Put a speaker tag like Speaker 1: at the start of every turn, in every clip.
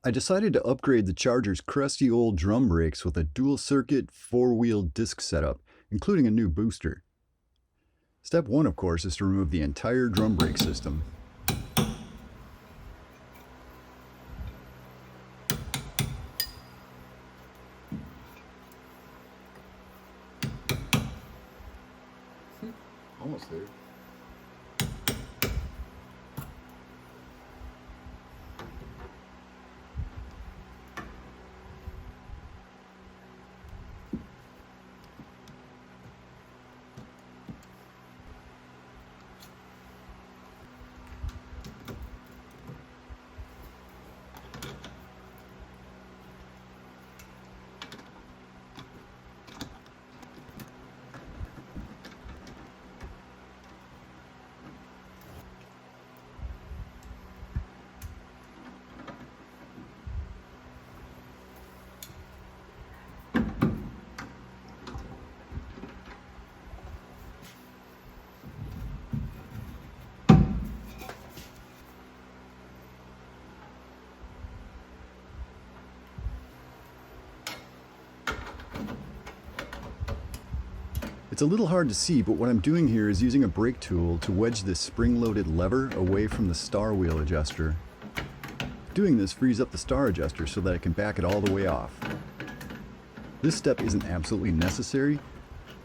Speaker 1: I decided to upgrade the Charger's crusty old drum brakes with a dual circuit 4-wheel disc setup, including a new booster. Step 1, of course, is to remove the entire drum brake system. Almost there. It's a little hard to see, but what I'm doing here is using a brake tool to wedge this spring-loaded lever away from the star wheel adjuster. Doing this frees up the star adjuster so that I can back it all the way off. This step isn't absolutely necessary,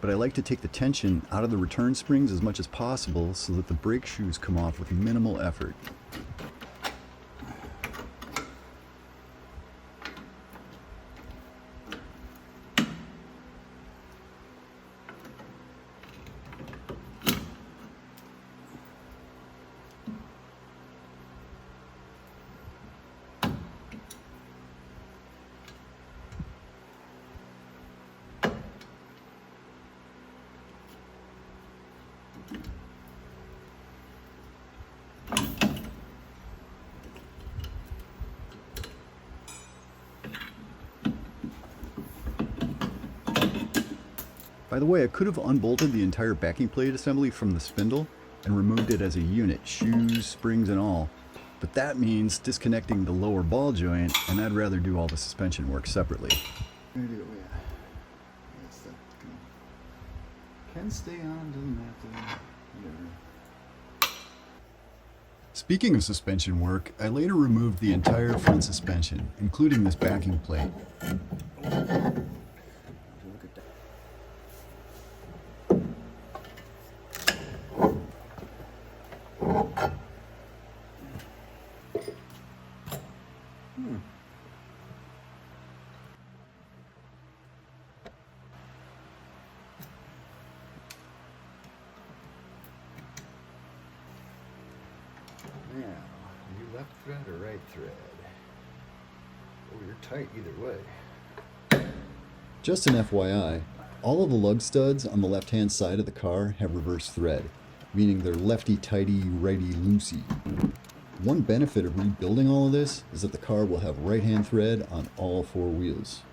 Speaker 1: but I like to take the tension out of the return springs as much as possible so that the brake shoes come off with minimal effort. By the way, I could have unbolted the entire backing plate assembly from the spindle and removed it as a unit, shoes, springs, and all. But that means disconnecting the lower ball joint, and I'd rather do all the suspension work separately. Can stay on, doesn't have to. Whatever. Speaking of suspension work, I later removed the entire front suspension, including this backing plate. Now, are you left thread or right thread? Oh, you're tight either way. Just an FYI, all of the lug studs on the left-hand side of the car have reverse thread, meaning they're lefty-tighty, righty-loosey. One benefit of rebuilding all of this is that the car will have right-hand thread on all 4 wheels.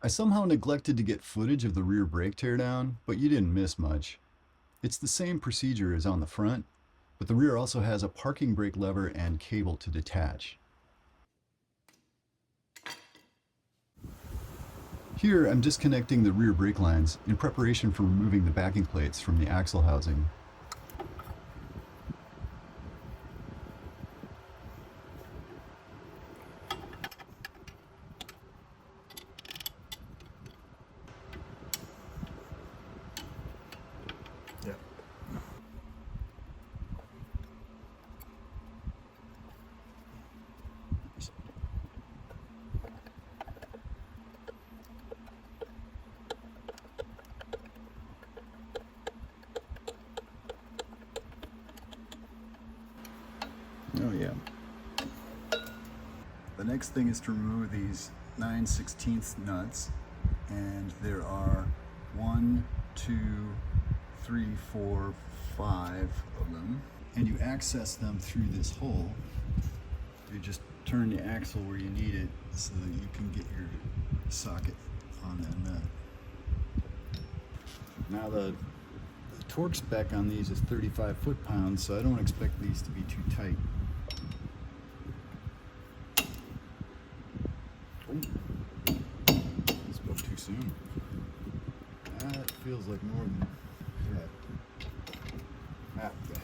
Speaker 1: I somehow neglected to get footage of the rear brake teardown, but you didn't miss much. It's the same procedure as on the front, but the rear also has a parking brake lever and cable to detach. Here, I'm disconnecting the rear brake lines in preparation for removing the backing plates from the axle housing.
Speaker 2: Yeah.
Speaker 1: Oh yeah. The next thing is to remove these 9/16 nuts, and there are 1, 2, 3, 4, 5 of them, and you access them through this hole. You just turn the axle where you need it so that you can get your socket on that nut. Now the torque spec on these is 35 foot-pounds, so I don't expect these to be too tight. Spoke too soon. That feels like more than that. Okay.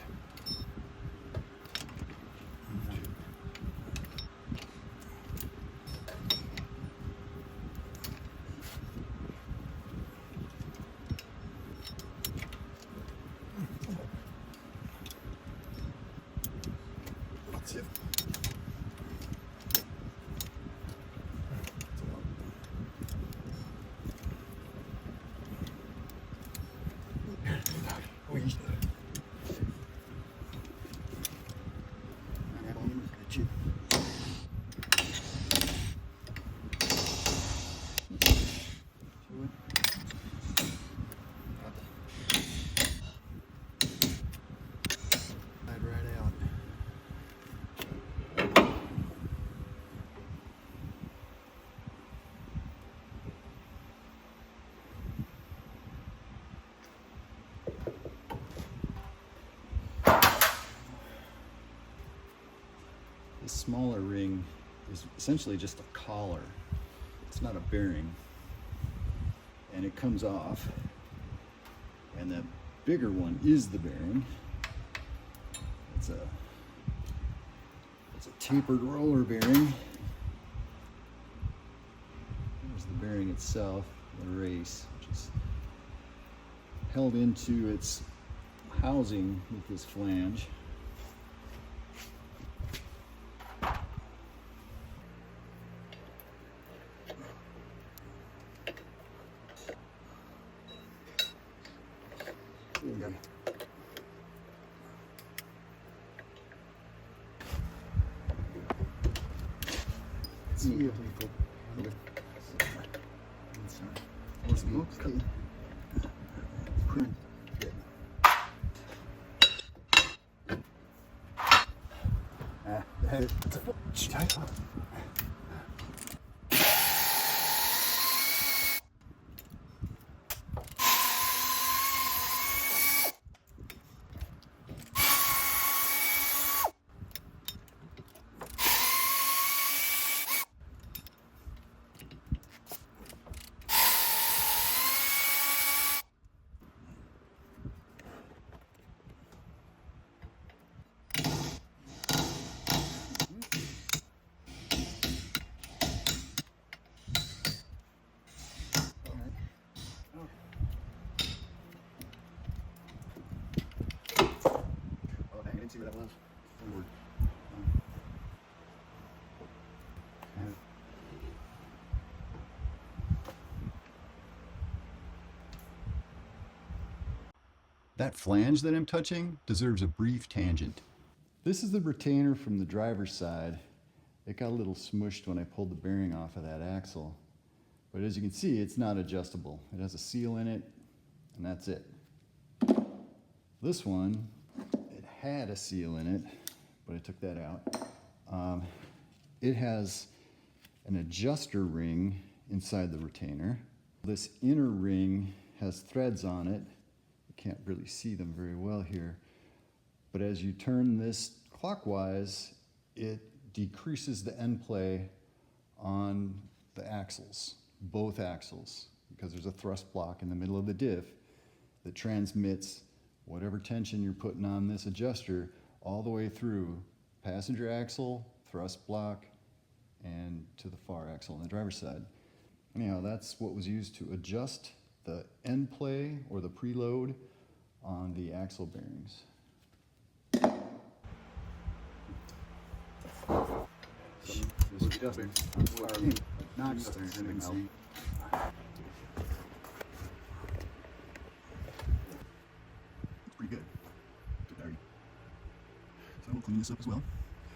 Speaker 1: That's it. This smaller ring is essentially just a collar. It's not a bearing. And it comes off. And the bigger one is the bearing. It's a tapered roller bearing. There's the bearing itself, the race, which is held into its housing with this flange. Okay. See you. Okay. Okay. See what that was? Forward. That flange that I'm touching deserves a brief tangent. This is the retainer from the driver's side. It got a little smushed when I pulled the bearing off of that axle. But as you can see, it's not adjustable. It has a seal in it, and that's it. This one, it had a seal in it, but I took that out. It has an adjuster ring inside the retainer. This inner ring has threads on it. You can't really see them very well here. But as you turn this clockwise, it decreases the end play on the axles, both axles, because there's a thrust block in the middle of the diff that transmits whatever tension you're putting on this adjuster all the way through passenger axle, thrust block, and to the far axle on the driver's side. Anyhow, that's what was used to adjust the end play or the preload on the axle bearings. Pretty good. So we'll clean this up as well,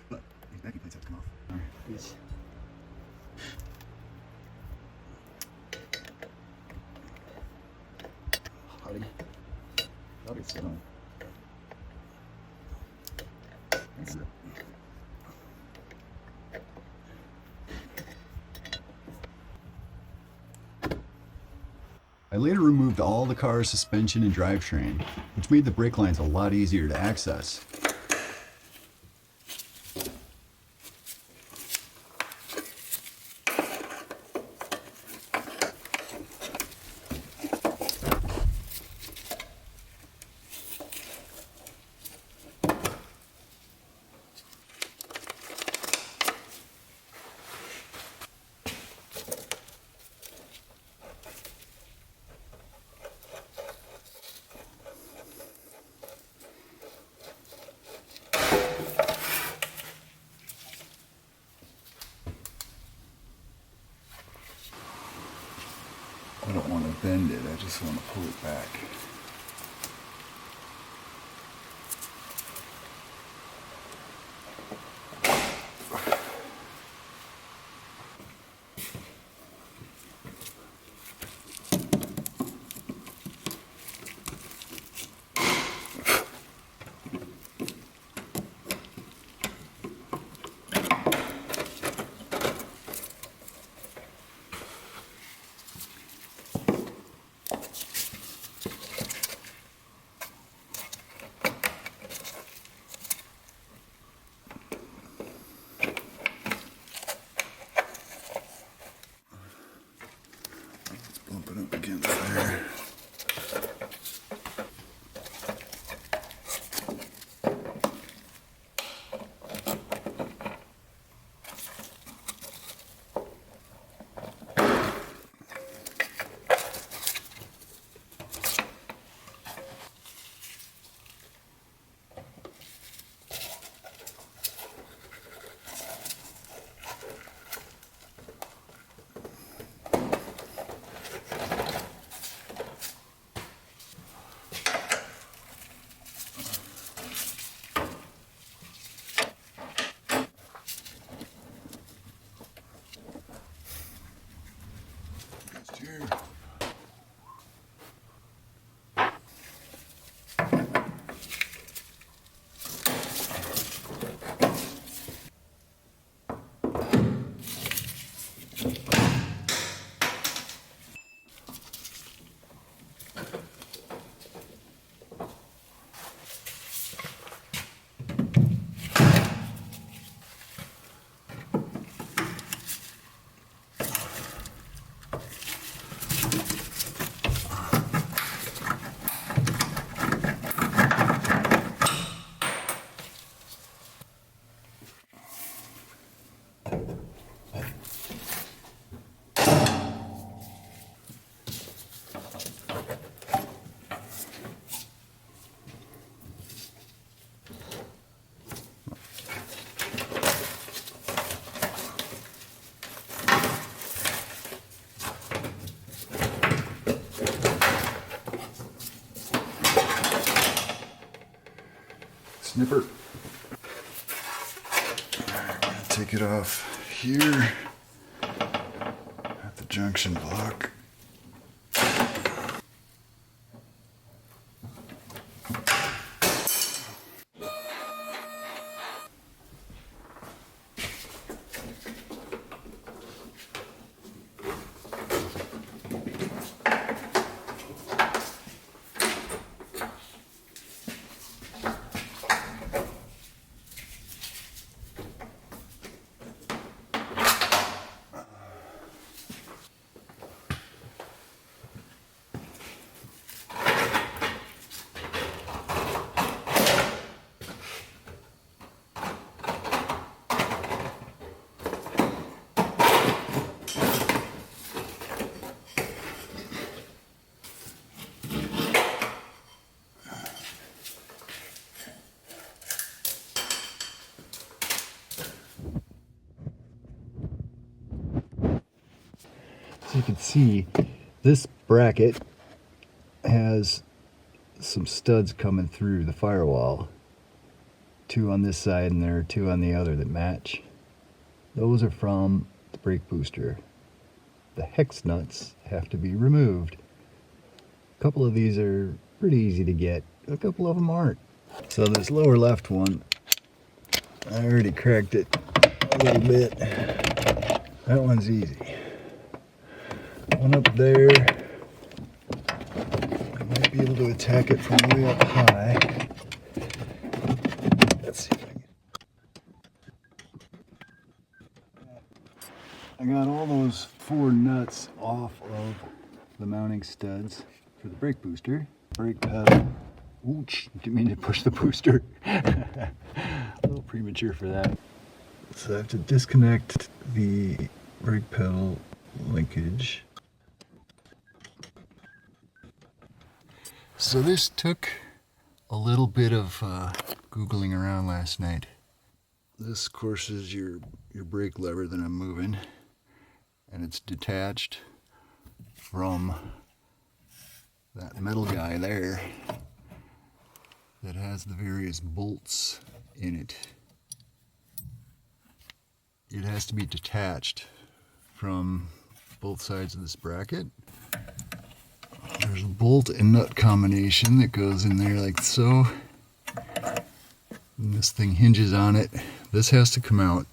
Speaker 1: but these backing plates have to come off. All right. Yes. Howdy. That'll get set on. That's it. I later removed all the car's suspension and drivetrain, which made the brake lines a lot easier to access. I don't want to bend it, I just want to pull it back. Bump it up against there. Here. Snipper. I'm gonna take it off here at the junction block. As you can see, this bracket has some studs coming through the firewall. 2 on this side and there are 2 on the other that match. Those are from the brake booster. The hex nuts have to be removed. A couple of these are pretty easy to get. A couple of them aren't. So this lower left one, I already cracked it a little bit. That one's easy. One up there, I might be able to attack it from way up high. Let's see if I got all those 4 nuts off of the mounting studs for the brake booster. Brake pedal. Ouch, didn't mean to push the booster. A little premature for that. So I have to disconnect the brake pedal linkage. So this took a little bit of Googling around last night. This, of course, is your brake lever that I'm moving, and it's detached from that metal guy there that has the various bolts in it. It has to be detached from both sides of this bracket. There's a bolt and nut combination that goes in there like so. And this thing hinges on it. This has to come out.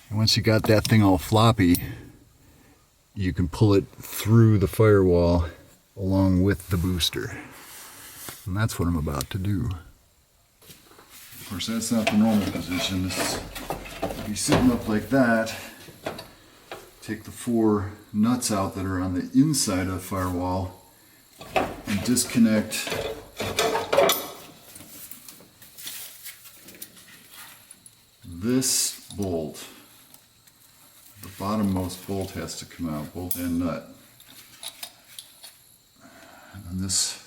Speaker 1: And once you got that thing all floppy, you can pull it through the firewall along with the booster. And that's what I'm about to do. Of course, that's not the normal position. This will be sitting up like that. Take the 4 nuts out that are on the inside of the firewall and disconnect this bolt. The bottommost bolt has to come out, bolt and nut. And this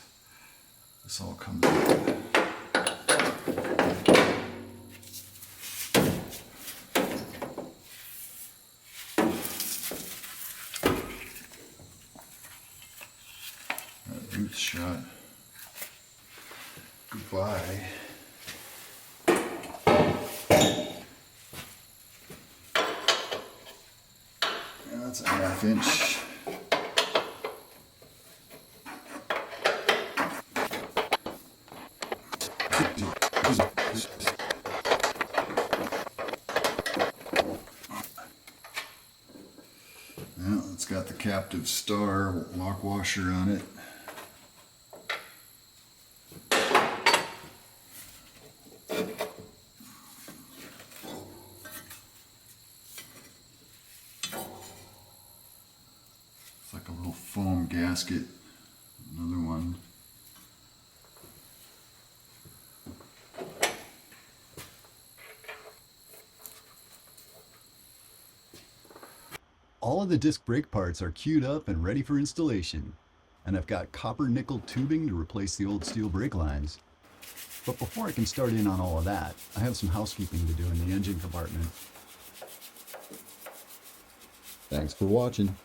Speaker 1: all comes out. That boot shot. Goodbye. That's a 1/2 inch. Well, it's got the captive star lock washer on it. It's like a little foam gasket. Another one. All of the disc brake parts are queued up and ready for installation. And I've got copper nickel tubing to replace the old steel brake lines. But before I can start in on all of that, I have some housekeeping to do in the engine compartment. Thanks for watching.